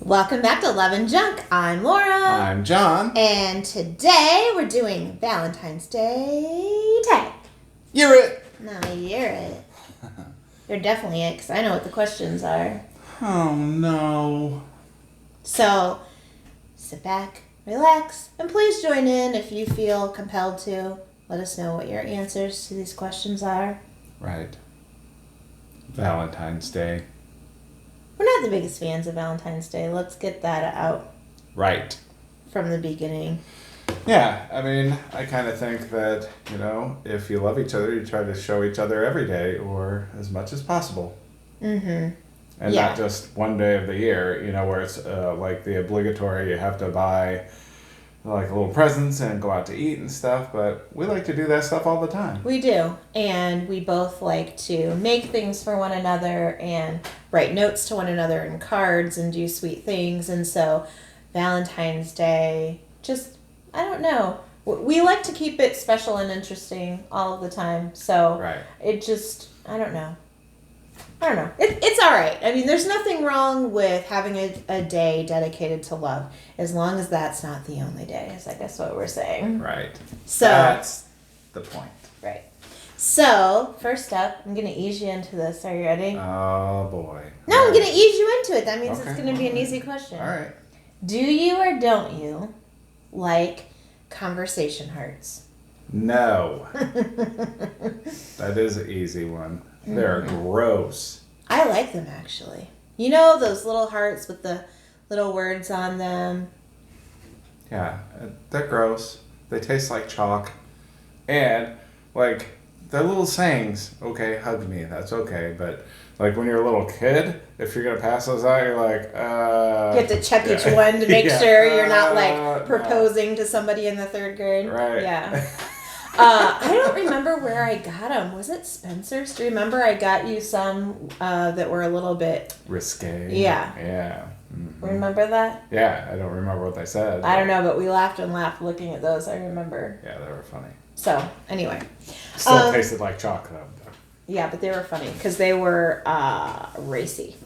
Welcome back to Love and Junk. I'm Laura. I'm John. And today we're doing Valentine's Day tag. You're it. No, you're it. You're definitely it, because I know what the questions are. Oh, no. So, sit back, relax, and please join in if you feel compelled to. Let us know what your answers to these questions are. Right. Valentine's Day. We're not the biggest fans of Valentine's Day. Let's get that out Right. from the beginning. Yeah, I mean, I kind of think that, if you love each other, you try to show each other every day or as much as possible. Mm-hmm. And not just one day of the year, where it's like the obligatory, you have to buy like little presents and go out to eat and stuff, but we like to do that stuff all the time. We do, and we both like to make things for one another and write notes to one another and cards and do sweet things, and so Valentine's Day, I don't know, we like to keep it special and interesting all of the time, so Right. I don't know. It's all right. I mean, there's nothing wrong with having a day dedicated to love, as long as that's not the only day, is I guess what we're saying. Right. So that's the point. Right. So, first up, I'm going to ease you into this. Are you ready? Oh, boy. No, I'm going to ease you into it. That means Okay. it's going to be an easy question. All right. Do you or don't you like conversation hearts? No. That is an easy one. They're gross. I like them, actually. You know those little hearts with the little words on them? Yeah, they're gross. They taste like chalk. And, like, they're little sayings. Okay, hug me. That's okay. But, like, when you're a little kid, if you're going to pass those out, you're like, You have to check each one to make sure you're not, like, proposing to somebody in the third grade. Right. Yeah. I don't remember where I got them. Was it Spencer's? Do you remember I got you some that were a little bit risque? Yeah. Yeah. Mm-hmm. Remember that? Yeah, I don't remember what they said. I don't know, but we laughed and laughed looking at those. I remember. Yeah, they were funny. So, anyway. Still tasted like chalk, though. Yeah, but they were funny because they were racy.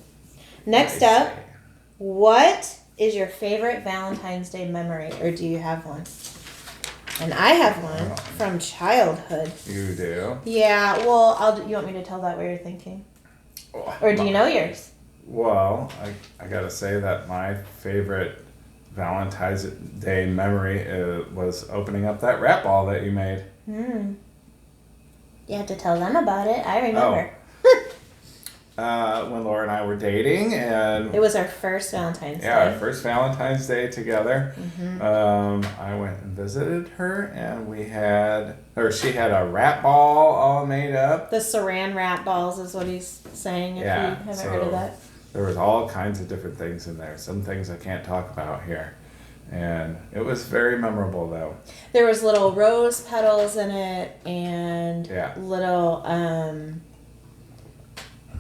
Next up, what is your favorite Valentine's Day memory, or do you have one? And I have one from childhood. You do? Yeah, well, you want me to tell that what you're thinking? Or do you know yours? Well, I gotta say that my favorite Valentine's Day memory was opening up that rat ball that you made. You have to tell them about it. I remember. When Laura and I were dating, and it was our first Valentine's Day. Yeah, our first Valentine's Day together. Mm-hmm. I went and visited her, and she had a rat ball all made up. The saran rat balls is what he's saying, if you haven't heard of that. There was all kinds of different things in there. Some things I can't talk about here. And it was very memorable, though. There was little rose petals in it, and little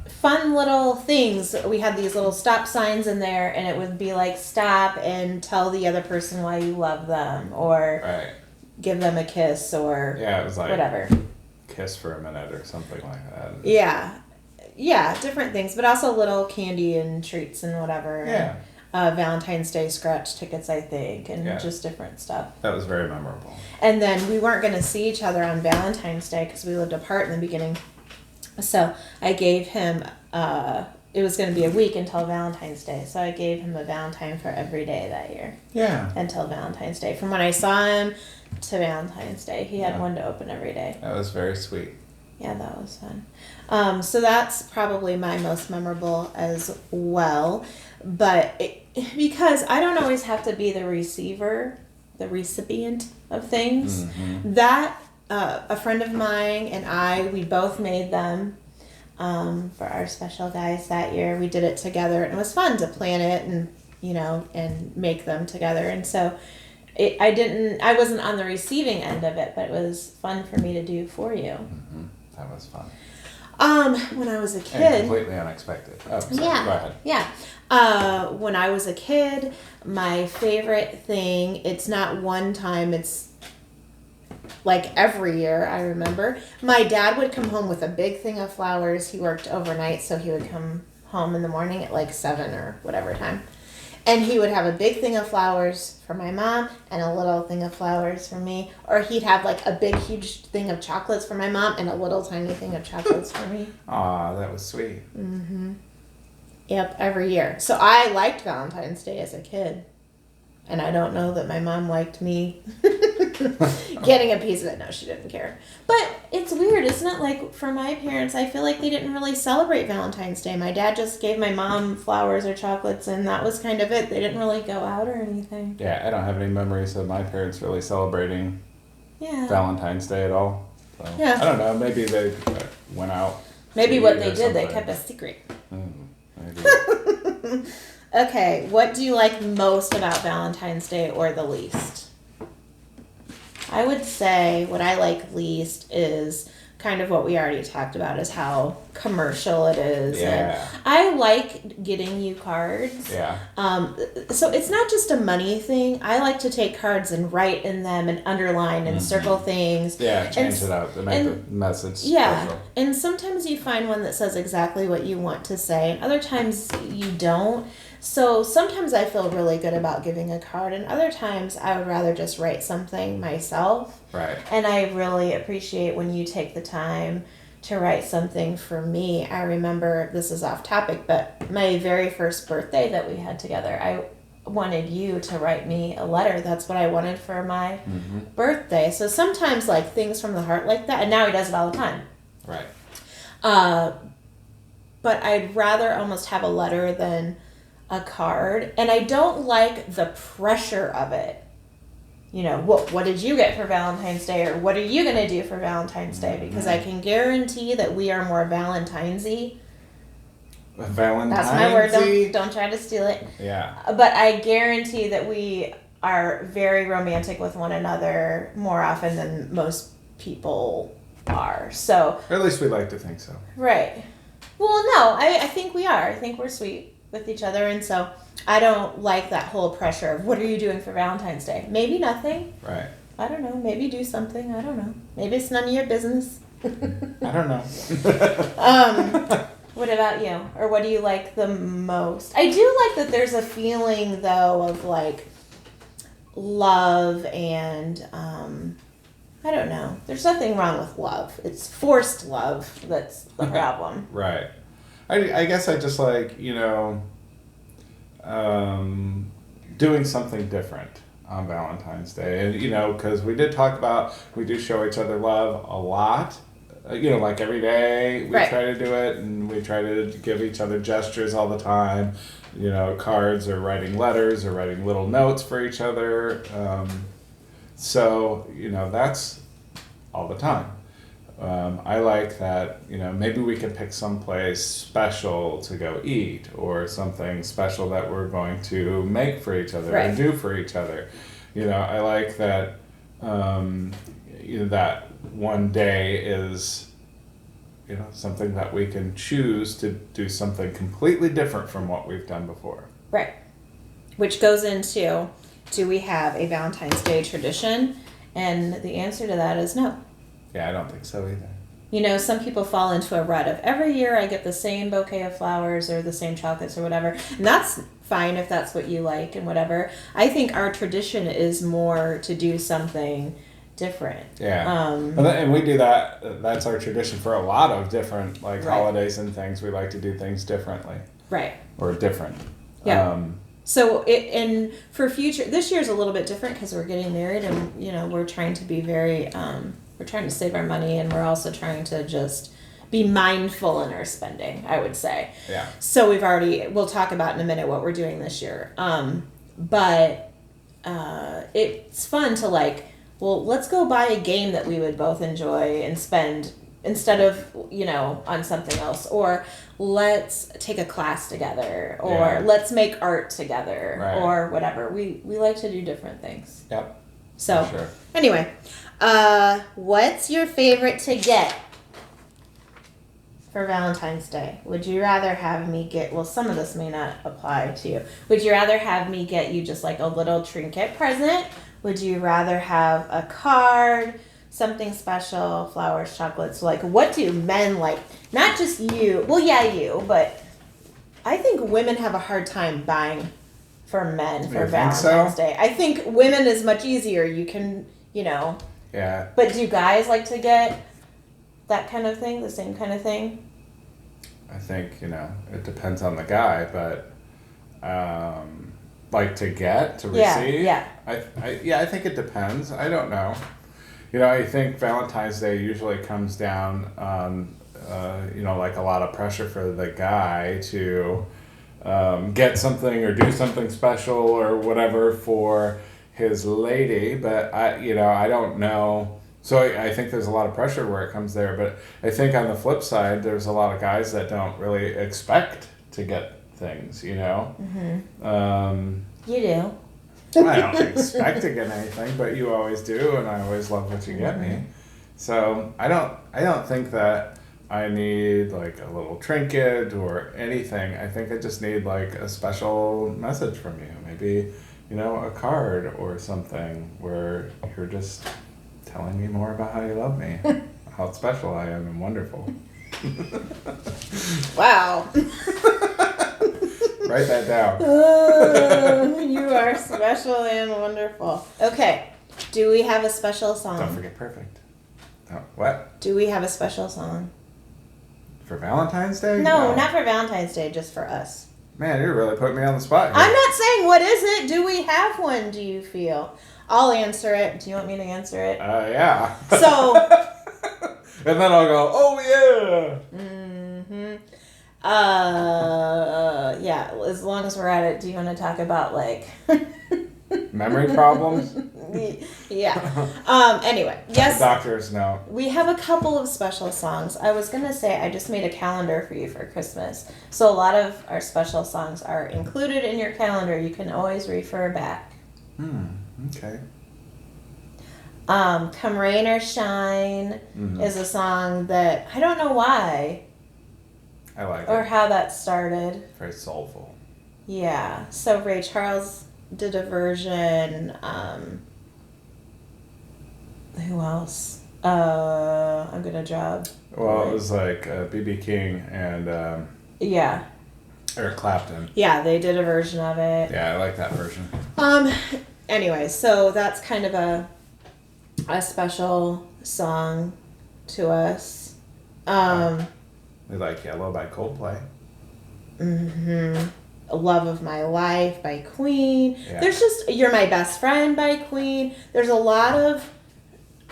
fun little things. We had these little stop signs in there, and it would be like, stop and tell the other person why you love them, or give them a kiss, or it was like whatever. Kiss for a minute or something like that. Yeah, different things, but also little candy and treats and whatever. Yeah. Valentine's Day scratch tickets, I think, and just different stuff. That was very memorable. And then we weren't going to see each other on Valentine's Day because we lived apart in the beginning. So I gave him, it was going to be a week until Valentine's Day. So I gave him a Valentine for every day that year. Yeah. Until Valentine's Day. From when I saw him to Valentine's Day. He had one to open every day. That was very sweet. Yeah, that was fun. So that's probably my most memorable as well. But because I don't always have to be the recipient of things, that a friend of mine and we both made them for our special guys that year. We did it together, and it was fun to plan it and make them together. And so I wasn't on the receiving end of it, but it was fun for me to do for you. Mm-hmm. That was fun. When I was a kid. And completely unexpected. Oh, sorry. Yeah. Go ahead. Yeah. When I was a kid, my favorite thing, it's not one time, it's like every year, I remember. My dad would come home with a big thing of flowers. He worked overnight, so he would come home in the morning at like 7 or whatever time. And he would have a big thing of flowers for my mom and a little thing of flowers for me. Or he'd have like a big, huge thing of chocolates for my mom and a little tiny thing of chocolates for me. Aw, that was sweet. Mm-hmm. Yep, every year. So I liked Valentine's Day as a kid. And I don't know that my mom liked me getting a piece of it. No, she didn't care. But it's weird, isn't it? Like, for my parents, I feel like they didn't really celebrate Valentine's Day. My dad just gave my mom flowers or chocolates, and that was kind of it. They didn't really go out or anything. Yeah, I don't have any memories of my parents really celebrating Yeah. Valentine's Day at all. So, Yeah. I don't know. Maybe they went out. Maybe to what eat they or did, they something. kept a secret. Maybe. Okay, what do you like most about Valentine's Day or the least? I would say what I like least is kind of what we already talked about, is how commercial it is. Yeah. And I like getting you cards. Yeah. So it's not just a money thing. I like to take cards and write in them and underline and circle things. Yeah, change And- it up to make the message Yeah, special. and sometimes you find one that says exactly what you want to say, and other times you don't. So sometimes I feel really good about giving a card, and other times I would rather just write something myself. Right. And I really appreciate when you take the time to write something for me. I remember, this is off topic, but my very first birthday that we had together, I wanted you to write me a letter. That's what I wanted for my birthday. So sometimes like things from the heart like that, and now he does it all the time. Right. But I'd rather almost have a letter than a card. And I don't like the pressure of it. You know, what did you get for Valentine's Day, or what are you going to do for Valentine's Day? Because I can guarantee that we are more Valentine's-y. Valentine's. That's my word. Don't try to steal it. Yeah. But I guarantee that we are very romantic with one another more often than most people are. So, Or at least we like to think so. right. Well, no, I think we are. I think we're sweet with each other. And so I don't like that whole pressure of what are you doing for Valentine's Day? Maybe nothing. Right. I don't know. Maybe do something. I don't know. Maybe it's none of your business. I don't know. What about you? Or what do you like the most? I do like that there's a feeling, though, of like love and I don't know. There's nothing wrong with love. It's forced love that's the problem. Right. I guess I just like, doing something different on Valentine's Day. And, because we did talk about, we do show each other love a lot. Like every day we Right. try to do it, and we try to give each other gestures all the time. Cards, or writing letters, or writing little notes for each other. So, that's all the time. I like that, maybe we can pick someplace special to go eat, or something special that we're going to make for each other Right. and do for each other. I like that, that one day is, something that we can choose to do something completely different from what we've done before. Right. Which goes into, do we have a Valentine's Day tradition? And the answer to that is no. Yeah, I don't think so either. Some people fall into a rut of every year I get the same bouquet of flowers or the same chocolates or whatever. And that's fine if that's what you like and whatever. I think our tradition is more to do something different. Yeah. And we do that. That's our tradition for a lot of different Right. holidays and things. We like to do things differently. Right. Or different. Yeah. So and for future, this year's a little bit different because we're getting married, and we're trying to be very, we're trying to save our money, and we're also trying to just be mindful in our spending, I would say. Yeah. So we'll talk about in a minute what we're doing this year. But it's fun to let's go buy a game that we would both enjoy and spend instead of, on something else, or let's take a class together, or Yeah. let's make art together, Right. or whatever. We like to do different things. Yep. So For sure. anyway, what's your favorite to get for Valentine's Day? Would you rather have me get, some of this may not apply to you. Would you rather have me get you just like a little trinket present? Would you rather have a card, something special, flowers, chocolates? What do men like? Not just you. Well, yeah, you, but I think women have a hard time buying for men for You think so? Valentine's Day. I think women is much easier. You can, Yeah. But do guys like to get that kind of thing, the same kind of thing? I think, it depends on the guy, but like to receive? Yeah. I think it depends. I don't know. I think Valentine's Day usually comes down on, like a lot of pressure for the guy to get something or do something special or whatever for his lady, but I don't know. So I think there's a lot of pressure where it comes there, but I think on the flip side, there's a lot of guys that don't really expect to get things, Mm-hmm. You do. I don't expect to get anything, but you always do, and I always love what you get me. So I don't think that I need like a little trinket or anything. I think I just need like a special message from you, maybe a card or something where you're just telling me more about how you love me, how special I am and wonderful. Wow. Write that down. You are special and wonderful. Okay. Do we have a special song? Don't forget perfect. Oh, what? Do we have a special song? For Valentine's Day? No, not for Valentine's Day, just for us. Man, you're really putting me on the spot here. I'm not saying what is it. Do we have one, do you feel? I'll answer it. Do you want me to answer it? Yeah. So. And then I'll go, oh yeah. Mm-hmm. Yeah, as long as we're at it, do you want to talk about like memory problems? Yeah. Anyway, yes. Doctors know. We have a couple of special songs. I was gonna say I just made a calendar for you for Christmas, so a lot of our special songs are included in your calendar. You can always refer back. Okay. Come Rain or Shine is a song that I don't know why. I like or it. how that started. Very soulful. Yeah. So Ray Charles did a version. Who else? I'm gonna drop. Well, it was like B.B. King and Yeah. Eric Clapton. Yeah, they did a version of it. Yeah, I like that version. Anyway, so that's kind of a special song to us. We like Yellow by Coldplay. Love of My Life by Queen. Yeah. There's just You're My Best Friend by Queen. There's a lot of,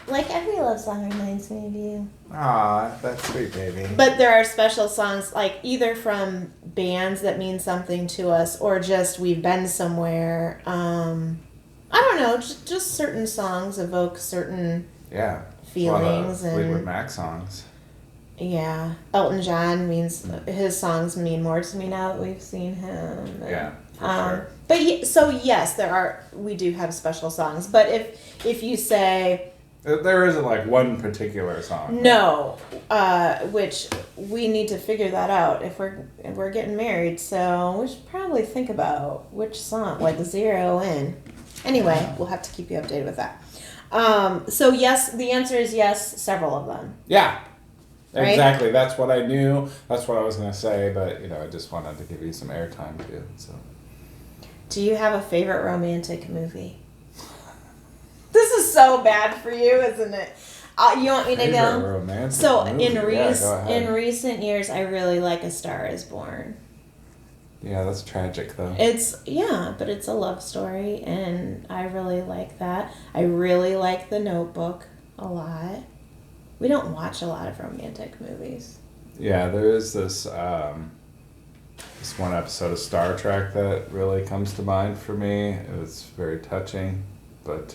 like, every love song reminds me of you. Aw, that's sweet, baby. But there are special songs, like, either from bands that mean something to us or just we've been somewhere. I don't know, just certain songs evoke certain feelings. A lot of Fleetwood Mac songs. Yeah. Elton John his songs mean more to me now that we've seen him. And, Yeah, for sure. But so yes, we do have special songs. But if you say there isn't like one particular song. no, which we need to figure that out if we're getting married. So we should probably think about which song, like zero in. Anyway, we'll have to keep you updated with that. So yes, the answer is yes, several of them. Yeah. Right? Exactly. That's what I knew. That's what I was going to say, but I just wanted to give you some airtime too. So. Do you have a favorite romantic movie? This is so bad for you, isn't it? You want me to go? Romantic So movie. in Go ahead. in recent years, I really like A Star Is Born. Yeah, that's tragic though. But it's a love story, and I really like that. I really like The Notebook a lot. We don't watch a lot of romantic movies. Yeah, there is this one episode of Star Trek that really comes to mind for me. It was very touching, but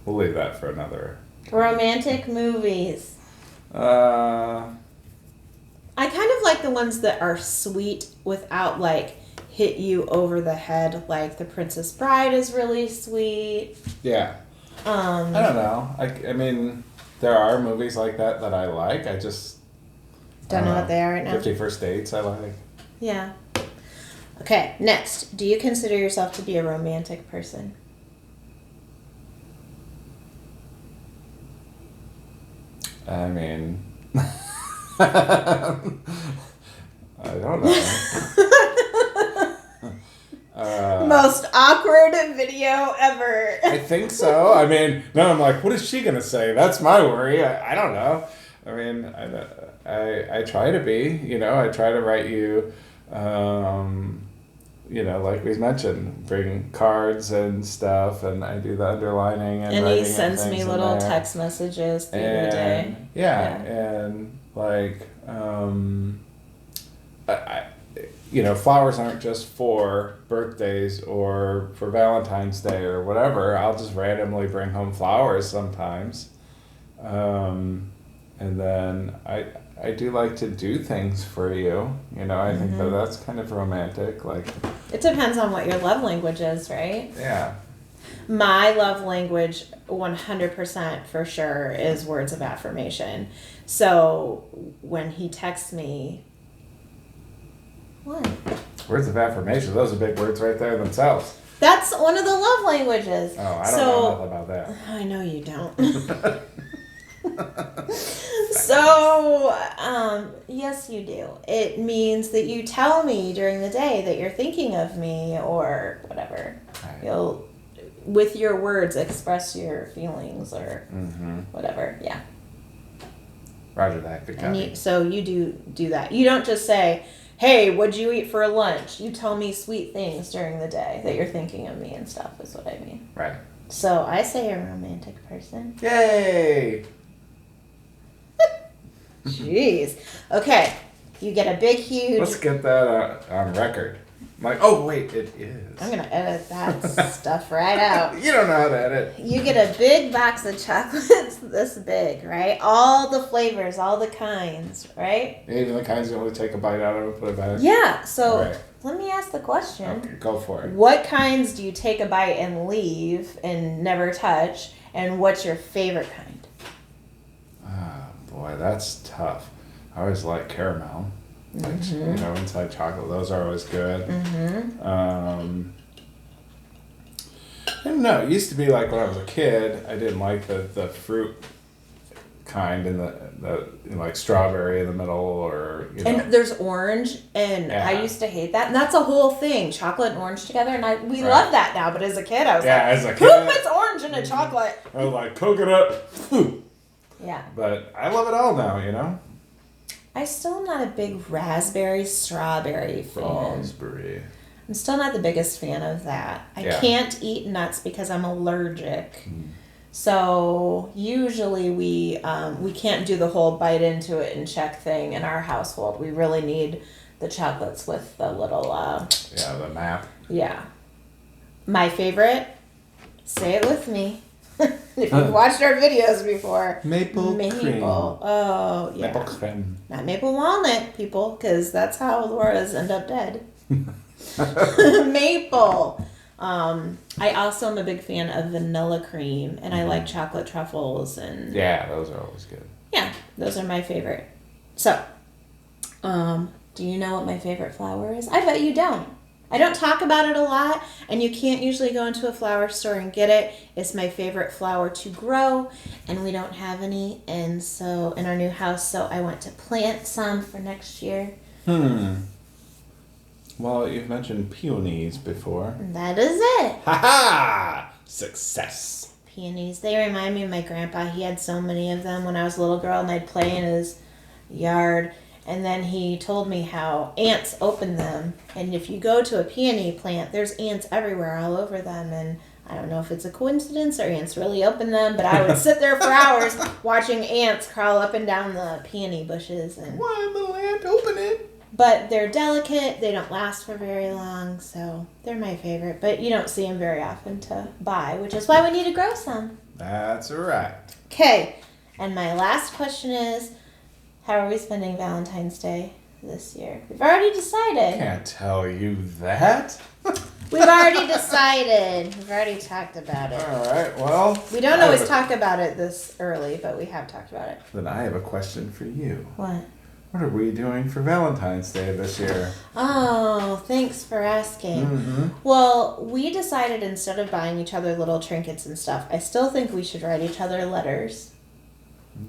we'll leave that for another time. Romantic movies. Uh, I kind of like the ones that are sweet without like hit you over the head. Like The Princess Bride is really sweet. Yeah. I don't know. I mean, there are movies like that I like. I just don't know what they are right now. 50 First Dates I like. Yeah. Okay, next. Do you consider yourself to be a romantic person? I mean, I don't know. Most awkward video ever. I think so. I mean, no, I'm like, what is she gonna say? That's my worry. I don't know. I mean, I try to be, I try to write you, like we mentioned, bring cards and stuff, and I do the underlining and he sends me little text messages through the day. Yeah, and like, flowers aren't just for birthdays or for Valentine's Day or whatever. I'll just randomly bring home flowers sometimes. And then I do like to do things for you. I think that's kind of romantic. Like, it depends on what your love language is, right? Yeah. My love language, 100% for sure, is words of affirmation. So when he texts me, what? Words of affirmation. Those are big words right there themselves. That's one of the love languages. Oh, I don't know nothing about that. I know you don't. So, yes, you do. It means that you tell me during the day that you're thinking of me or whatever. Right. You'll, with your words, express your feelings or whatever. Yeah. Roger that. Good copy. So you do that. You don't just say, hey, what'd you eat for lunch? You tell me sweet things during the day that you're thinking of me and stuff is what I mean. Right. So I say you're a romantic person. Yay! Jeez. Okay. You get a big, huge... Let's get that on record. Like, oh, wait, it is. I'm going to edit that stuff right out. You don't know how to edit. You get a big box of chocolates this big, right? All the flavors, all the kinds, right? Even the kinds you only take a bite out of and put it back. Yeah. So let me ask the question. Okay, go for it. What kinds do you take a bite and leave and never touch? And what's your favorite kind? Boy, that's tough. I always like caramel. Which, inside chocolate. Those are always good. I don't know. It used to be like when I was a kid, I didn't like the fruit kind and the like strawberry in the middle or, And there's orange, and I used to hate that. And that's a whole thing, chocolate and orange together. And we love that now. But as a kid, I was as a kid, who puts orange in a chocolate? I was like, coconut. Yeah. But I love it all now, I still am not a big raspberry, strawberry fan. Raspberry. I'm still not the biggest fan of that. I can't eat nuts because I'm allergic. So usually we can't do the whole bite into it and check thing in our household. We really need the chocolates with the little... the map. Yeah. My favorite, say it with me. If you've watched our videos before. Maple cream. Oh, yeah. Maple creme. Not maple walnut, people, because that's how Laura's end up dead. Maple. I also am a big fan of vanilla cream, and I like chocolate truffles. And yeah, those are always good. Yeah, those are my favorite. So, do you know what my favorite flower is? I bet you don't. I don't talk about it a lot, and you can't usually go into a flower store and get it. It's my favorite flower to grow, and we don't have any, and so in our new house, so I want to plant some for next year. Well, you've mentioned peonies before. That is it. Ha-ha! Success. Peonies. They remind me of my grandpa. He had so many of them when I was a little girl, and I'd play in his yard. And then he told me how ants open them. And if you go to a peony plant, there's ants everywhere all over them. And I don't know if it's a coincidence or ants really open them, but I would sit there for hours watching ants crawl up and down the peony bushes. And one little ant open it. But they're delicate. They don't last for very long. So they're my favorite. But you don't see them very often to buy, which is why we need to grow some. That's right. Okay. And my last question is, how are we spending Valentine's Day this year? We've already decided. Can't tell you that. We've already decided. We've already talked about it. All right, well. We don't always talk about it this early, but we have talked about it. Then I have a question for you. What? What are we doing for Valentine's Day this year? Oh, thanks for asking. Well, we decided instead of buying each other little trinkets and stuff, I still think we should write each other letters.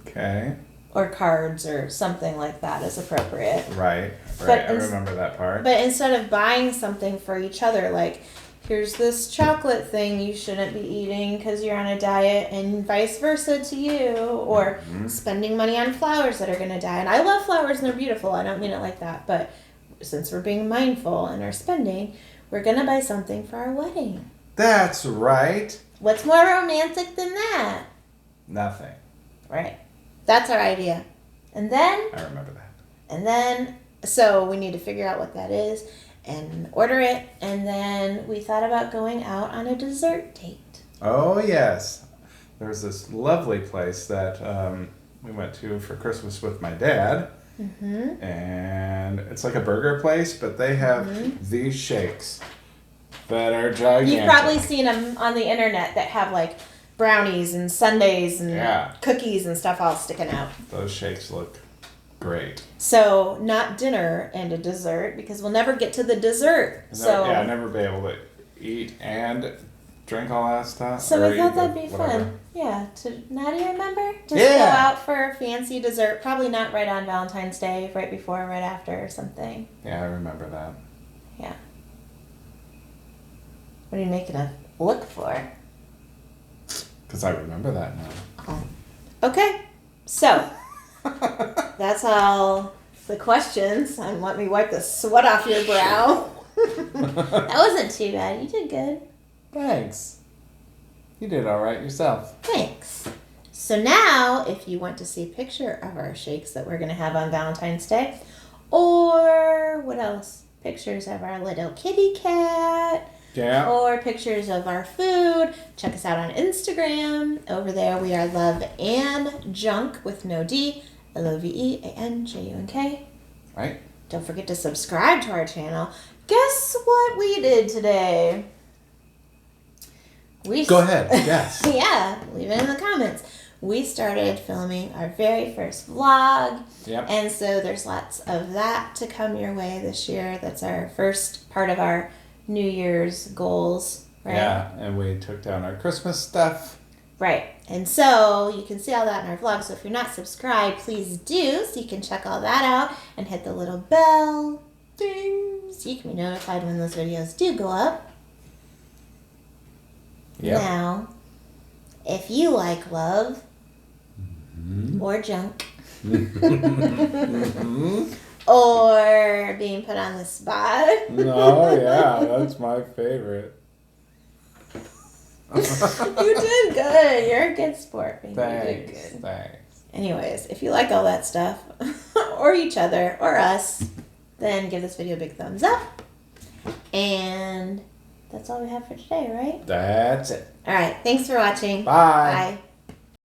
Okay. or cards or something like that is appropriate. Right. But I remember that part. But instead of buying something for each other, like, here's this chocolate thing you shouldn't be eating because you're on a diet, and vice versa to you, or spending money on flowers that are going to die. And I love flowers and they're beautiful. I don't mean it like that. But since we're being mindful in our spending, we're going to buy something for our wedding. That's right. What's more romantic than that? Nothing. Right. That's our idea. And then... I remember that. And then... So we need to figure out what that is and order it. And then we thought about going out on a dessert date. Oh, yes. There's this lovely place that we went to for Christmas with my dad. Mm-hmm. And it's like a burger place, but they have these shakes that are gigantic. You've probably seen them on the internet that have like brownies and sundaes and cookies and stuff all sticking out. Those shakes look great. So not dinner and a dessert, because we'll never get to the dessert. I'll never be able to eat and drink all that stuff. So we thought that'd be fun. Yeah. Now do you remember? Just go out for a fancy dessert. Probably not right on Valentine's Day, right before or right after or something. Yeah, I remember that. Yeah. What are you making a look for? Because I remember that now. Oh. Okay. So... That's all the questions. And let me wipe the sweat off your brow. That wasn't too bad. You did good. Thanks. You did all right yourself. Thanks. So now, if you want to see a picture of our shakes that we're going to have on Valentine's Day, or what else? Pictures of our little kitty cat. Yeah. Or pictures of our food. Check us out on Instagram. Over there, we are Love and Junk with no D. LOVEANJUNK. Right. Don't forget to subscribe to our channel. Guess what we did today? Go ahead. Yes. Yeah, leave it in the comments. We started filming our very first vlog. Yep. And so there's lots of that to come your way this year. That's our first part of our New Year's goals, right? Yeah, and we took down our Christmas stuff. Right. And so you can see all that in our vlog. So if you're not subscribed, please do, so you can check all that out and hit the little bell ding so you can be notified when those videos do go up. Yep. Now, if you like love or junk or being put on the spot. Oh, yeah, that's my favorite. You did good. You're a good sport, baby. Thanks. You did good. Thanks. Anyways, if you like all that stuff, or each other, or us, then give this video a big thumbs up. And that's all we have for today, right? That's it. All right. Thanks for watching. Bye. Bye.